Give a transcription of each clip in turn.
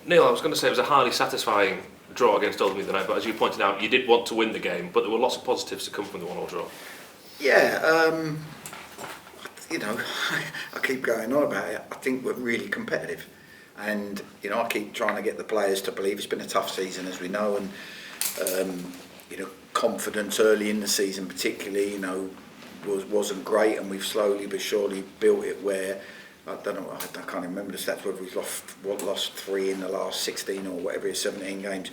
Neil, I was going to say it was a highly satisfying draw against Oldham the other night, but as you pointed out, you did want to win the game, but there were lots of positives to come from the 1-1 draw. Yeah, you know, I keep going on about it. I think we're really competitive, and you know, I keep trying to get the players to believe it's been a tough season, as we know, and you know, confidence early in the season, particularly, you know, wasn't great, and we've slowly but surely built it where. I don't know. I can't remember the stats. Whether we've lost 3 in the last 16 or whatever it is, 17 games.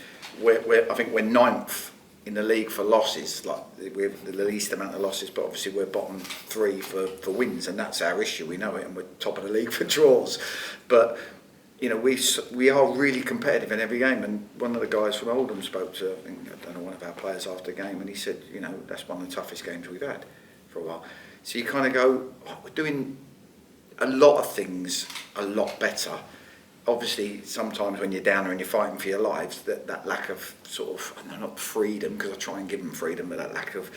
I think we're 9th in the league for losses. Like we have the least amount of losses, but obviously we're bottom 3 for wins, and that's our issue. We know it, and we're top of the league for draws. But you know, we are really competitive in every game. And one of the guys from Oldham spoke to, I don't know, one of our players after the game, and he said, you know, that's one of the toughest games we've had for a while. So you kind of go, we're doing a lot of things a lot better. Obviously, sometimes when you're down there and you're fighting for your lives, that lack of sort of, I don't know, not freedom, because I try and give them freedom, but that lack of,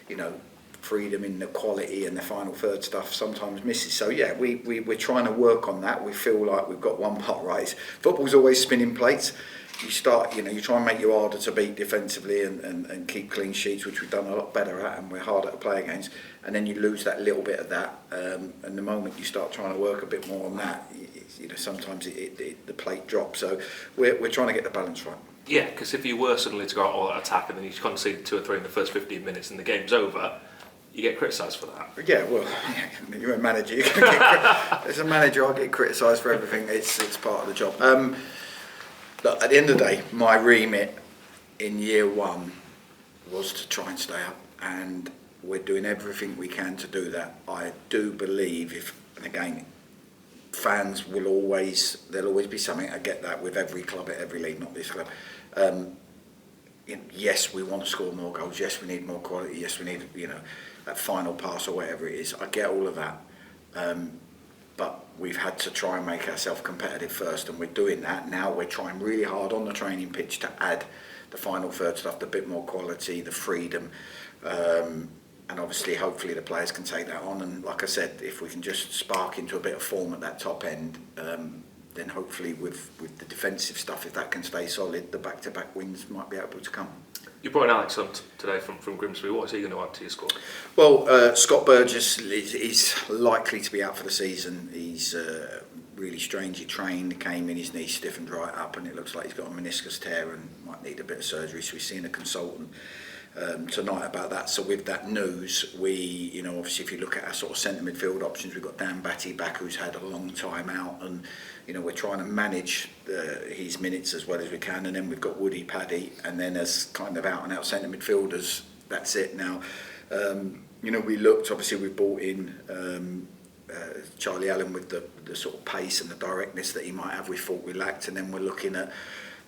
you know, freedom in the quality and the final third stuff sometimes misses. So yeah, we're trying to work on that. We feel like we've got one part right. Football's always spinning plates. You start, you know, you try and make you harder to beat defensively and keep clean sheets, which we've done a lot better at, and we're harder to play against. And then you lose that little bit of that, and the moment you start trying to work a bit more on that, you know, sometimes the plate drops. So we're trying to get the balance right. Yeah, because if you were suddenly to go out all that attack and then you concede 2 or 3 in the first 15 minutes and the game's over, you get criticised for that. Yeah, well, you're a manager. As a manager, I get criticised for everything. It's part of the job. Look, at the end of the day, my remit in year 1 was to try and stay up, and we're doing everything we can to do that. I do believe and again, fans there'll always be something. I get that with every club at every league, not this club. You know, yes, we want to score more goals. Yes, we need more quality. Yes, we need, you know, that final pass or whatever it is. I get all of that. But we've had to try and make ourselves competitive first, and we're doing that. Now we're trying really hard on the training pitch to add the final third stuff, the bit more quality, the freedom, and obviously hopefully the players can take that on. And like I said, if we can just spark into a bit of form at that top end, then hopefully with the defensive stuff, if that can stay solid, the back-to-back wins might be able to come. You brought in Alex Hunt today from Grimsby. What is he going to add to your squad? Well, Scott Burgess is likely to be out for the season. He's really strangely trained, came in, his knee stiffened right up, and it looks like he's got a meniscus tear and might need a bit of surgery. So we've seen a consultant tonight about that. So with that news, you know, obviously if you look at our sort of centre midfield options, we've got Dan Batty back, who's had a long time out, and you know, we're trying to manage his minutes as well as we can. And then we've got Woody, Paddy, and then as kind of out and out centre midfielders, that's it now. You know, we looked, obviously we brought in Charlie Allen with the sort of pace and the directness that he might have, we thought we lacked. And then we're looking at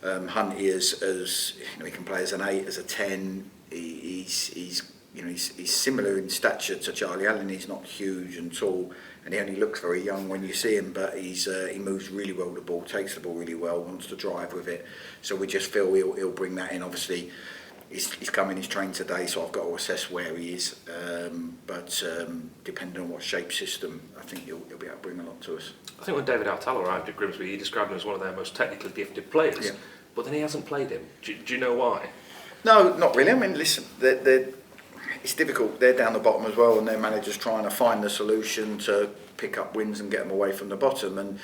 Hunty as you know, he can play as an 8, as a 10. He's similar in stature to Charlie Allen. He's not huge and tall, and he only looks very young when you see him, but he moves really well with the ball, takes the ball really well, wants to drive with it. So we just feel he'll bring that in. Obviously he's come in, he's trained today, so I've got to assess where he is, but depending on what shape system, I think he'll be able to bring a lot to us. I think when David Artell arrived at Grimsby, he described him as one of their most technically gifted players, but then he hasn't played him. Do you know why? No, not really. I mean, listen, it's difficult. They're down the bottom as well, and their manager's trying to find the solution to pick up wins and get them away from the bottom. And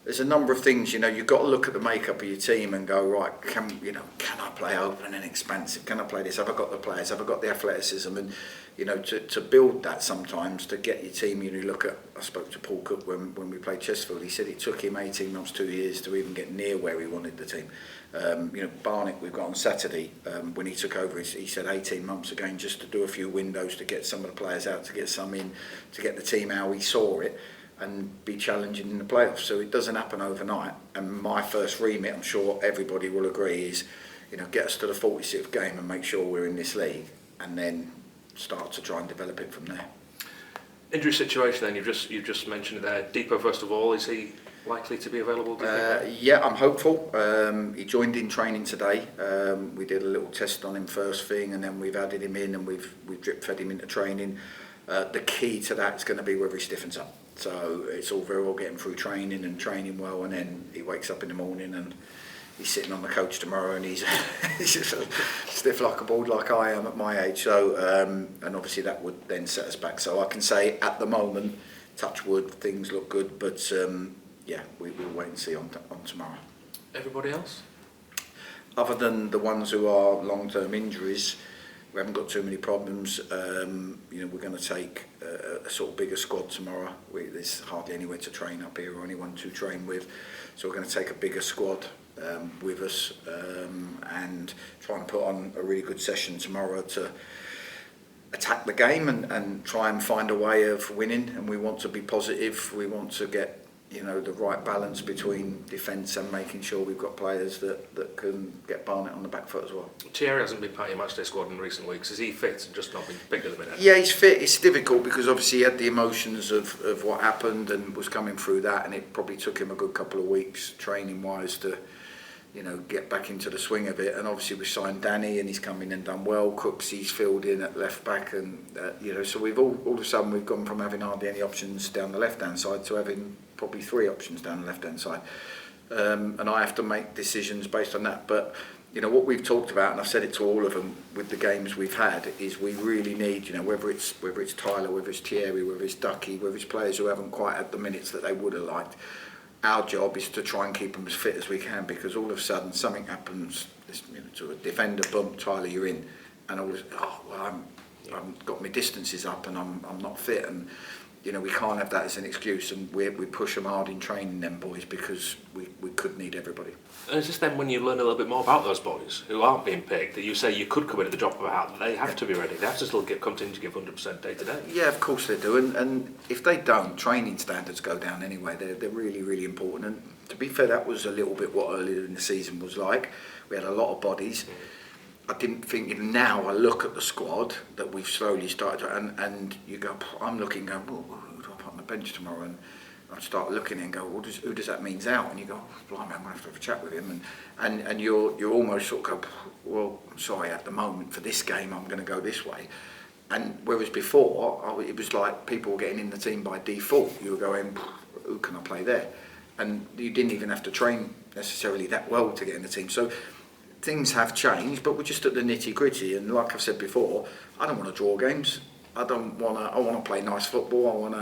there's a number of things, you know, you've got to look at the makeup of your team and go, right, can I play open and expansive? Can I play this? Have I got the players? Have I got the athleticism? And, you know, to build that sometimes, to get your team, you know, look at, I spoke to Paul Cook when we played Chesterfield, he said it took him 18 months, 2 years to even get near where he wanted the team. You know, Barnet, we've got on Saturday, when he took over, he said 18 months again, just to do a few windows, to get some of the players out, to get some in, to get the team how he saw it, and be challenging in the playoffs. So it doesn't happen overnight. And my first remit, I'm sure everybody will agree, is, you know, get us to the 46th game and make sure we're in this league, and then start to try and develop it from there. Injury situation then, you've just mentioned it there. Depot, first of all, is he likely to be available? Yeah, I'm hopeful. He joined in training today. We did a little test on him first thing, and then we've added him in, and we've drip fed him into training. The key to that is going to be whether he stiffens up. So it's all very well getting through training and training well, and then he wakes up in the morning and he's sitting on the coach tomorrow and he's just stiff like a board like I am at my age. So and obviously that would then set us back. So I can say at the moment, touch wood, things look good, but yeah, we'll wait and see on tomorrow. Everybody else? Other than the ones who are long-term injuries, we haven't got too many problems. We're going to take a sort of bigger squad tomorrow. There's hardly anywhere to train up here or anyone to train with, so we're going to take a bigger squad with us and try and put on a really good session tomorrow to attack the game and try and find a way of winning. And we want to be positive. We want to get the right balance between defence and making sure we've got players that can get Barnet on the back foot as well. Thierry hasn't been part of your matchday squad in recent weeks. Is he fit and just not been picked at the minute? Yeah, he's fit. It's difficult because obviously he had the emotions of what happened and was coming through that, and it probably took him a good couple of weeks training wise to get back into the swing of it. And obviously we signed Danny and he's come in and done well. Cooks, he's filled in at left back, and so we've all of a sudden we've gone from having hardly any options down the left hand side to having probably 3 options down the left hand side, and I have to make decisions based on that. But what we've talked about, and I've said it to all of them with the games we've had, is we really need, whether it's Tyler, whether it's Thierry, whether it's Ducky, whether it's players who haven't quite had the minutes that they would have liked. Our job is to try and keep them as fit as we can, because all of a sudden something happens to a defender, bump, Tyler, you're in, and all of I've got my distances up and I'm not fit, and we can't have that as an excuse, and we push them hard in training them boys because we could need everybody. And is this then when you learn a little bit more about those boys who aren't being picked, that you say you could come in at the drop of a hat, they have to be ready, they have to still continue to give 100% day to day? Yeah, of course they do, and if they don't, training standards go down anyway. They're really, really important, and to be fair, that was a little bit what earlier in the season was like. We had a lot of bodies. I didn't think, now I look at the squad that we've slowly started to, and you go, I'm looking, going, who do I put on the bench tomorrow? And I start looking and go, who does that mean's out? And you go, blimey, I'm going to have a chat with him. And you're almost sort of go, well, I'm sorry, at the moment for this game, I'm going to go this way. And whereas before, it was like people were getting in the team by default. You were going, who can I play there? And you didn't even have to train necessarily that well to get in the team. So things have changed, but we're just at the nitty gritty. And like I've said before, I don't want to draw games. I want to play nice football.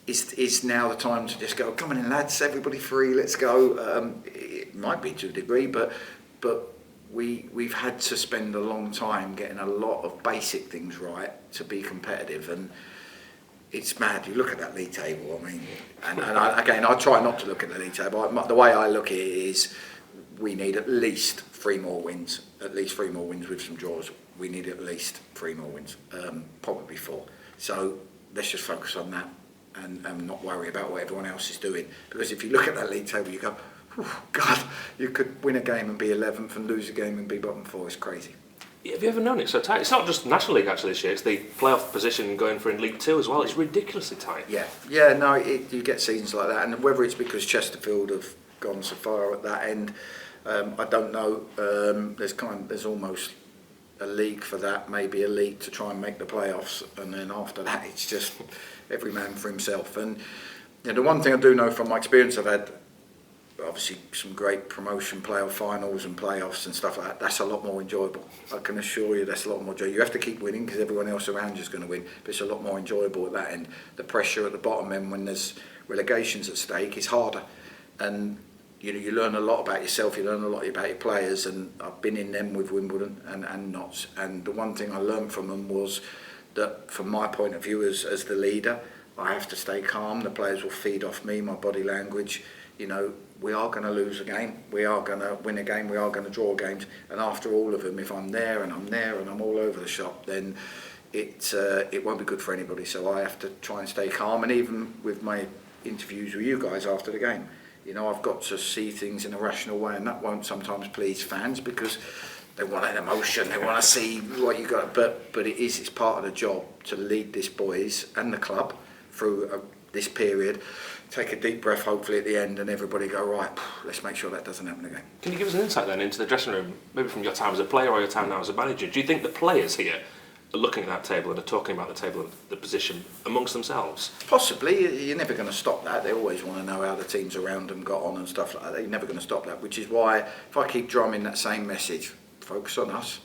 Is now the time to just go, come on in lads, everybody free, let's go. It might be to a degree, but we've had to spend a long time getting a lot of basic things right to be competitive, and it's mad. You look at that league table, and I try not to look at the league table. The way I look at it is we need at least 3 more wins, with some draws. We need at least 3 more wins, probably 4. So let's just focus on that and not worry about what everyone else is doing. Because if you look at that league table, you go, God, you could win a game and be 11th and lose a game and be bottom 4. It's crazy. Have you ever known it so tight? It's not just National League actually this year, it's the playoff position going for in League 2 as well. It's ridiculously tight. Yeah, no, you get seasons like that, and whether it's because Chesterfield have gone so far at that end, I don't know. There's almost a league for that, maybe a league to try and make the playoffs, and then after that it's just every man for himself. And the one thing I do know from my experience, I've had obviously some great promotion playoff finals and playoffs and stuff like that. That's a lot more enjoyable. I can assure you that's a lot more enjoyable. You have to keep winning because everyone else around you is going to win, but it's a lot more enjoyable at that end. The pressure at the bottom end when there's relegations at stake is harder, and you learn a lot about yourself, you learn a lot about your players, and I've been in them with Wimbledon and Notts, and the one thing I learned from them was that from my point of view as the leader, I have to stay calm. The players will feed off me, my body language. We are going to lose a game, we are going to win a game, we are going to draw games, and after all of them, if I'm there and I'm all over the shop, then it won't be good for anybody. So I have to try and stay calm, and even with my interviews with you guys after the game, I've got to see things in a rational way, and that won't sometimes please fans because they want an emotion, they want to see what you got. But it's part of the job to lead this boys and the club through this period. Take a deep breath, hopefully at the end, and everybody go, right, let's make sure that doesn't happen again. Can you give us an insight then into the dressing room, maybe from your time as a player or your time now as a manager? Do you think the players here are looking at that table and are talking about the table and the position amongst themselves? Possibly. You're never going to stop that. They always want to know how the teams around them got on and stuff like that. You're never going to stop that, which is why if I keep drumming that same message, focus on us,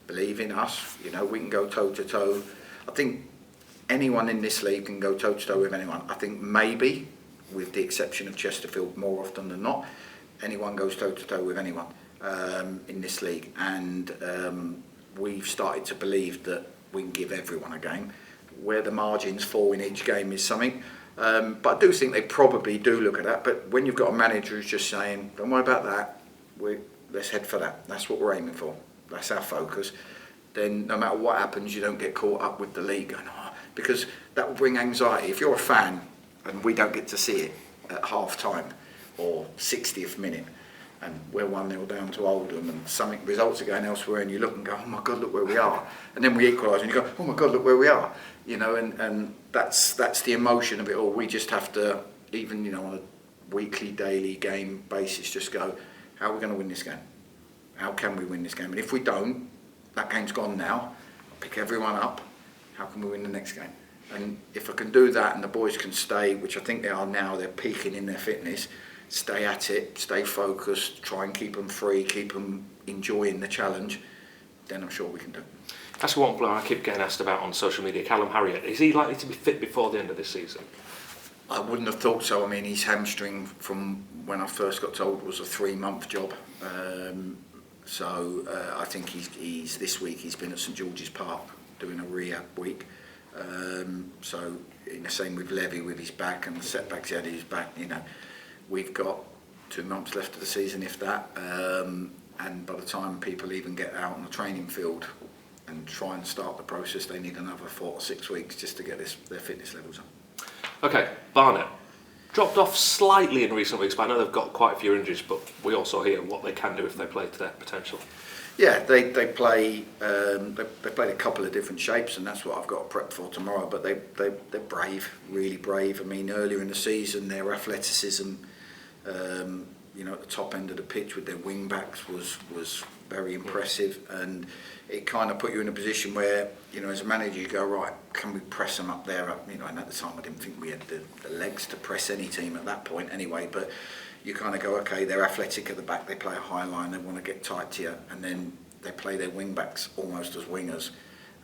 believe in us, you know, we can go toe to toe. I think anyone in this league can go toe to toe with anyone. I think maybe, with the exception of Chesterfield more often than not, anyone goes toe to toe with anyone in this league. And we've started to believe that we can give everyone a game. Where the margins fall in each game is something. But I do think they probably do look at that. But when you've got a manager who's just saying, don't worry about that, let's head for that. That's what we're aiming for. That's our focus. Then no matter what happens, you don't get caught up with the league going, because that will bring anxiety. If you're a fan and we don't get to see it at half time or 60th minute, and we're 1-0 down to Oldham and something results are going elsewhere, and you look and go, oh my God, look where we are, and then we equalise and you go, oh my God, look where we are, you know, and that's the emotion of it all. We just have to, even, you know, on a weekly, daily game basis, just go, how are we going to win this game? How can we win this game? And if we don't, that game's gone now. I'll pick everyone up. How can we win the next game? And if I can do that and the boys can stay, which I think they are now, they're peaking in their fitness, stay at it, stay focused, try and keep them free, keep them enjoying the challenge, then I'm sure we can do it. That's one player I keep getting asked about on social media, Callum Harriet. Is he likely to be fit before the end of this season? I wouldn't have thought so. I mean, his hamstring, from when I first got told, was a 3-month job. I think he's this week he's been at St George's Park doing a rehab week. So in the same with Levy with his back and the setbacks he had in his back, you know, we've got 2 months left of the season, if that. And by the time people even get out on the training field and try and start the process, they need another 4 or 6 weeks just to get their fitness levels up. Okay, Barnet. Dropped off slightly in recent weeks, but I know they've got quite a few injuries, but we also hear what they can do if they play to their potential. Yeah, they play. They played a couple of different shapes, and that's what I've got to prep for tomorrow. But they're brave, really brave. I mean, earlier in the season, their athleticism, you know, at the top end of the pitch with their wing backs was very impressive, and it kind of put you in a position where, you know, as a manager, you go, right, can we press them up there? You know, and at the time, I didn't think we had the legs to press any team at that point, anyway. But you kind of go, okay, they're athletic at the back, they play a high line, they want to get tight to you, and then they play their wing backs almost as wingers,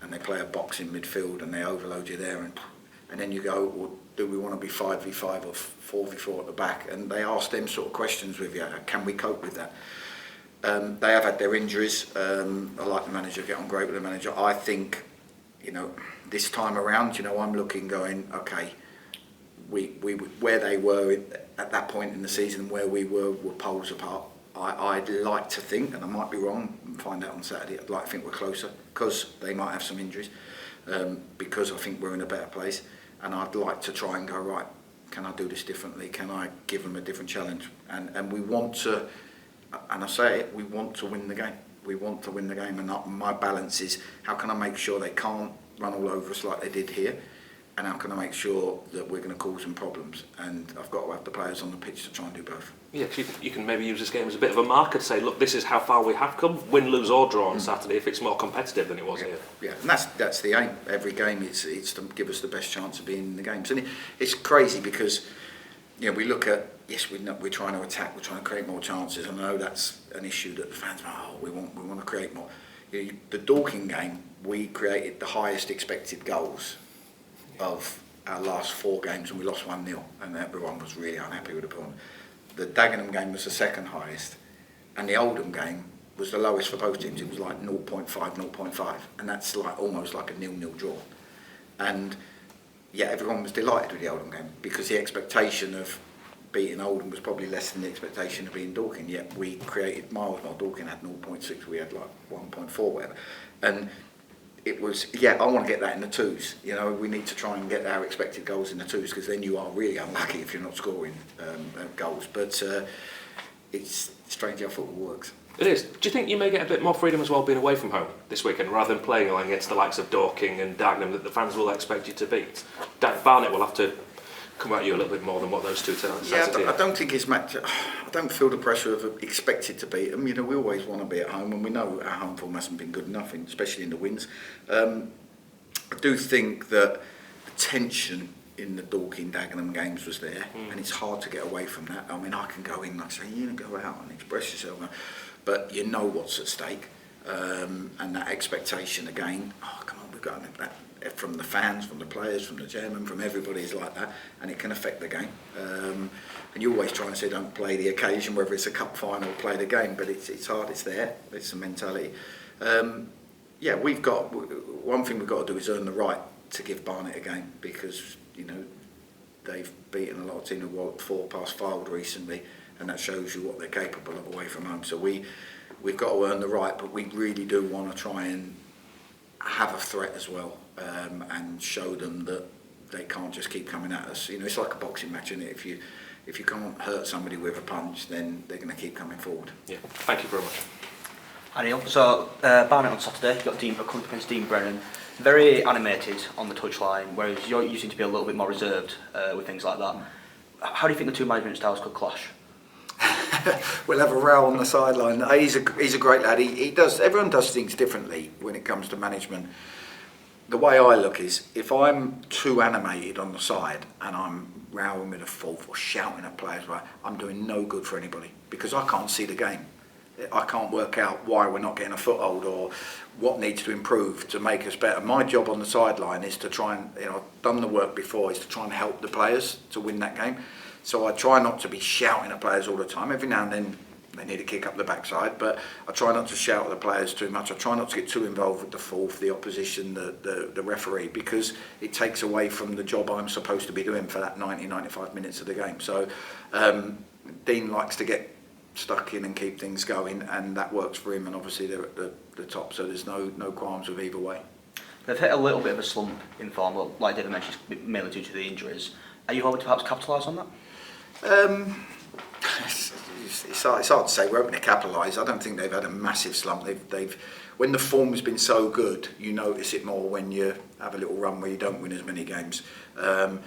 and they play a box in midfield and they overload you there, and then you go, well, do we want to be 5v5 or 4v4 at the back? And they ask them sort of questions with you, can we cope with that? They have had their injuries. I like the manager, get on great with the manager. I think, you know, this time around, you know, I'm looking going, okay, we where they were at that point in the season, where we were poles apart. I'd like to think, and I might be wrong, and find out on Saturday, I'd like to think we're closer, because they might have some injuries, because I think we're in a better place, and I'd like to try and go, right, can I do this differently? Can I give them a different challenge? And we want to, and I say it, we want to win the game. We want to win the game, and my balance is, how can I make sure they can't run all over us like they did here, and how can I make sure that we're going to cause them problems? And I've got to have the players on the pitch to try and do both. Yeah, cause you can maybe use this game as a bit of a marker to say, look, this is how far we have come, win, lose or draw on Saturday, if it's more competitive than it was here. Yeah, and that's the aim. Every game, it's to give us the best chance of being in the games. And it's crazy because, you know, we look at, yes, we're trying to attack, we're trying to create more chances. And I know that's an issue that the fans, we want to create more. You know, the Dorking game, we created the highest expected goals of our last 4 games, and we lost 1-0, and everyone was really unhappy with the performance. The Dagenham game was the second highest, and the Oldham game was the lowest for both teams. It was like 0.5, 0.5, and that's like almost like a 0-0 draw. And yeah, everyone was delighted with the Oldham game, because the expectation of beating Oldham was probably less than the expectation of beating Dorking, yet we created miles more. Dorking had 0.6, we had like 1.4, whatever. And it was, I want to get that in the 2s. You know, we need to try and get our expected goals in the 2s, because then you are really unlucky if you're not scoring goals. But it's strange how football works. It is. Do you think you may get a bit more freedom as well being away from home this weekend, rather than playing against the likes of Dorking and Dagenham that the fans will expect you to beat? Barnet will have to come at you a little bit more than what those two sides did. I don't think it's match. I don't feel the pressure of expected to beat them. You know, we always want to be at home, and we know our home form hasn't been good enough, especially in the wins. I do think that the tension in the Dorking-Dagenham games was there, and it's hard to get away from that. I mean, I can go in, like I say, you know, go out and express yourself, but you know what's at stake, and that expectation again. Oh, come on, we've got that from the fans, from the players, from the chairman, from everybody is like that, and it can affect the game. And you always try and say, don't play the occasion, whether it's a cup final or play the game, but it's hard. It's there. It's a mentality. Yeah, we've got one thing we've got to do is earn the right to give Barnet a game, because you know they've beaten a lot of teams who fought past Fylde recently, and that shows you what they're capable of away from home. So we've got to earn the right, but we really do want to try and have a threat as well, and show them that they can't just keep coming at us. You know, it's like a boxing match, isn't it? If you can't hurt somebody with a punch, then they're going to keep coming forward. Yeah, thank you very much. Hi Neil. So Barnet on Saturday, you've got Dean coming against Dean Brennan. Very animated on the touchline, whereas you seem to be a little bit more reserved with things like that. How do you think the two management styles could clash? We'll have a row on the sideline. He's a great lad. He does. Everyone does things differently when it comes to management. The way I look is, if I'm too animated on the side and I'm rowing with a fourth or shouting at players, I'm doing no good for anybody, because I can't see the game. I can't work out why we're not getting a foothold or what needs to improve to make us better. My job on the sideline is to try and, you know, I've done the work before, is to try and help the players to win that game. So I try not to be shouting at players all the time. Every now and then they need a kick up the backside, but I try not to shout at the players too much. I try not to get too involved with the fourth, the opposition, the referee, because it takes away from the job I'm supposed to be doing for that 90-95 minutes of the game. So Dean likes to get stuck in and keep things going, and that works for him, and obviously they're at the top, so there's no qualms with either way. They've hit a little bit of a slump in form, like David mentioned, mainly due to the injuries. Are you hoping to perhaps capitalise on that? It's hard to say. We're hoping to capitalise. I don't think they've had a massive slump. They've when the form's been so good, you notice it more when you have a little run where you don't win as many games. I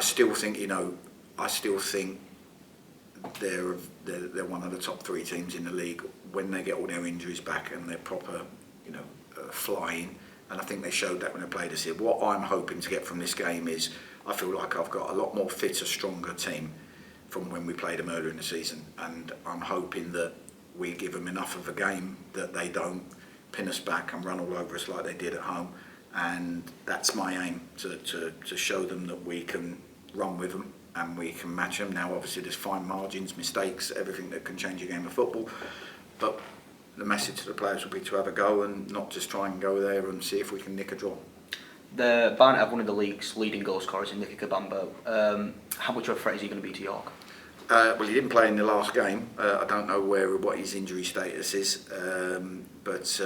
still think, they're one of the top three teams in the league when they get all their injuries back and they're proper, flying. And I think they showed that when they played us here. What I'm hoping to get from this game is, I feel like I've got a lot more fitter, stronger team from when we played them earlier in the season, and I'm hoping that we give them enough of a game that they don't pin us back and run all over us like they did at home. And that's my aim, to show them that we can run with them and we can match them. Now obviously there's fine margins, mistakes, everything that can change a game of football, but the message to the players will be to have a go and not just try and go there and see if we can nick a draw. The Barnet have one of the league's leading goal scorers in Nicky Kabambo. How much of a threat is he going to be to York? Well, he didn't play in the last game. I don't know what his injury status is, but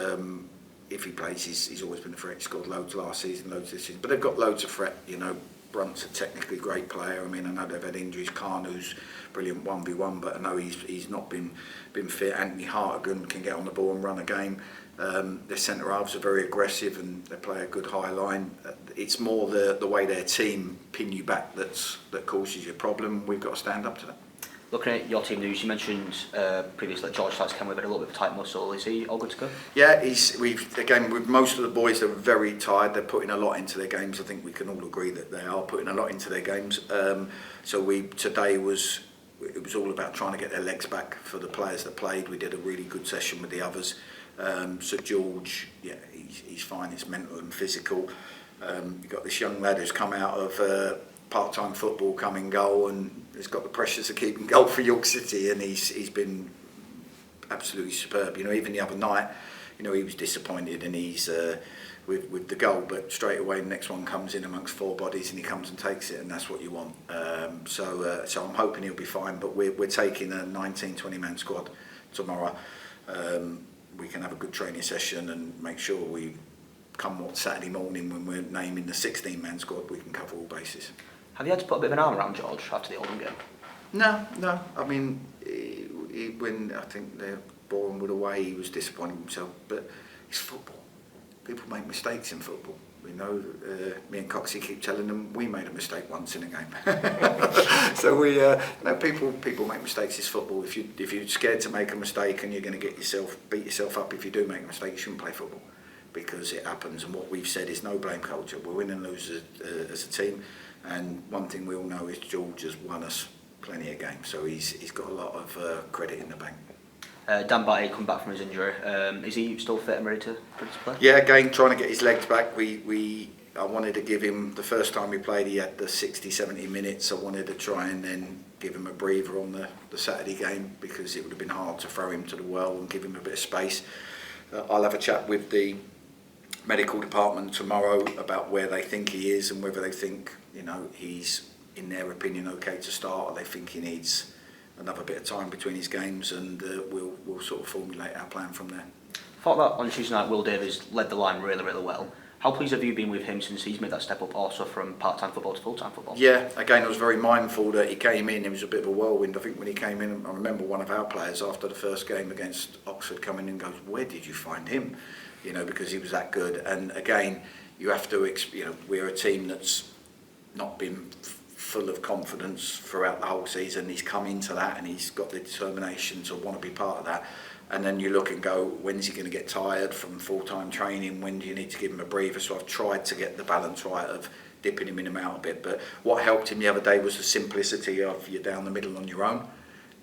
if he plays, he's always been a threat. He scored loads last season, loads this season. But they've got loads of threat. Brunt's a technically great player. I mean, I know they've had injuries. Carnu's brilliant 1v1, but I know he's not been fit. Anthony Hartigan can get on the ball and run a game. Their centre halves are very aggressive and they play a good high line. It's more the way their team pin you back that causes you a problem. We've got to stand up to that. Looking at your team news, you mentioned previously that George Sykes came with a little bit of a tight muscle. Is he all good to go? Yeah, with most of the boys, they're very tired. They're putting a lot into their games. I think we can all agree that they are putting a lot into their games. Today it was all about trying to get their legs back for the players that played. We did a really good session with the others. So George, he's fine. It's mental and physical. You've got this young lad who's come out of part-time football, come in goal, and he's got the pressures of keeping goal for York City, and he's been absolutely superb. Even the other night, he was disappointed, and he's with the goal, but straight away the next one comes in amongst four bodies, and he comes and takes it, and that's what you want. So I'm hoping he'll be fine. But we're taking a 19-20 man squad tomorrow. We can have a good training session and make sure we come Saturday morning when we're naming the 16-man squad, we can cover all bases. Have you had to put a bit of an arm around George after the Oldham game? No. I mean, when I think they're Bournemouth away, he was disappointed in himself. But it's football. People make mistakes in football. We know. Me and Coxie keep telling them we made a mistake once in a game. So people make mistakes. It's football. If you're scared to make a mistake and you're going to beat yourself up if you do make a mistake, you shouldn't play football. because it happens, and what we've said is no blame culture. We'll win and lose as a team, and one thing we all know is George has won us plenty of games, so he's got a lot of credit in the bank. Dan Batty come back from his injury. Is he still fit and ready to play? Yeah, again, trying to get his legs back. I wanted to give him, the first time we played, he had the 60-70 minutes. I wanted to try and then give him a breather on the Saturday game, because it would have been hard to throw him to the well and give him a bit of space. I'll have a chat with the medical department tomorrow about where they think he is and whether they think, he's, in their opinion, okay to start, or they think he needs another bit of time between his games, and we'll sort of formulate our plan from there. I thought that on Tuesday night, Will Davies led the line really, really well. How pleased have you been with him since he's made that step up also from part-time football to full-time football? Yeah, again, I was very mindful that he came in. It was a bit of a whirlwind. I think when he came in, I remember one of our players after the first game against Oxford coming in and goes, "Where did you find him?" Because he was that good. And again, you have to, we're a team that's not been full of confidence throughout the whole season. He's come into that and he's got the determination to want to be part of that. And then you look and go, when's he going to get tired from full-time training? When do you need to give him a breather? So I've tried to get the balance right of dipping him in and out a bit. But what helped him the other day was the simplicity of you're down the middle on your own.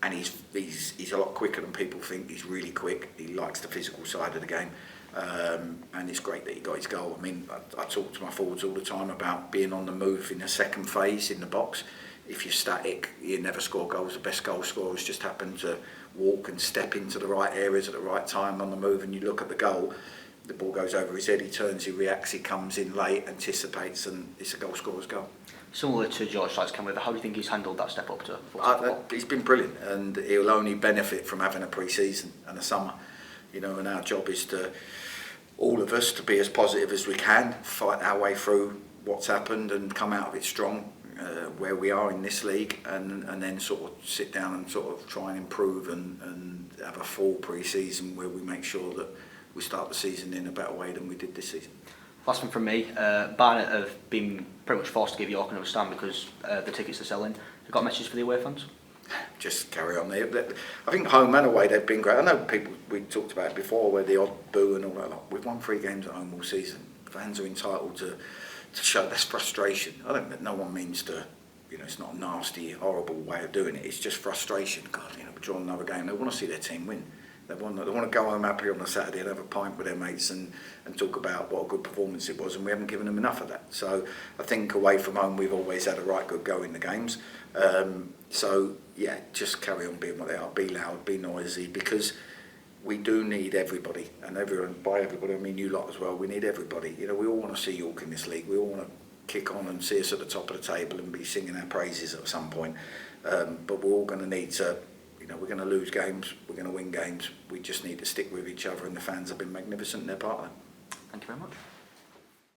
And he's a lot quicker than people think. He's really quick. He likes the physical side of the game. And it's great that he got his goal. I mean, I talk to my forwards all the time about being on the move in the second phase in the box. If you're static, you never score goals. The best goal scorers just happen to walk and step into the right areas at the right time on the move, and you look at the goal, the ball goes over his head, he turns, he reacts, he comes in late, anticipates, and it's a goal scorer's goal. Similar to George Sykes-Kenwith, how do you think he's handled that step up to full-time football? He's been brilliant, and he'll only benefit from having a pre-season and a summer. And our job is to, all of us, to be as positive as we can, fight our way through what's happened and come out of it strong. Where we are in this league, and then sort of sit down and sort of try and improve and have a full pre-season where we make sure that we start the season in a better way than we did this season. Last one from me. Barnet have been pretty much forced to give York another stand because the tickets are selling. Have you got a message for the away fans? Just carry on. I think home and away they've been great. I know people, we talked about it before, where the odd boo and all that. We've won 3 games at home all season. Fans are entitled to show that's frustration. I don't think no one means to, it's not a nasty, horrible way of doing it. It's just frustration. God, we draw another game. They want to see their team win. They want to go home happy on a Saturday and have a pint with their mates and talk about what a good performance it was, and we haven't given them enough of that. So I think away from home we've always had a right good go in the games. So yeah, just carry on being what they are. Be loud, be noisy, because we do need everybody, and everyone, by everybody I mean you lot as well. We need everybody. We all want to see York in this league. We all want to kick on and see us at the top of the table and be singing our praises at some point. But we're all going to need to, we're going to lose games, we're going to win games. We just need to stick with each other, and the fans have been magnificent in their part of it. Thank you very much.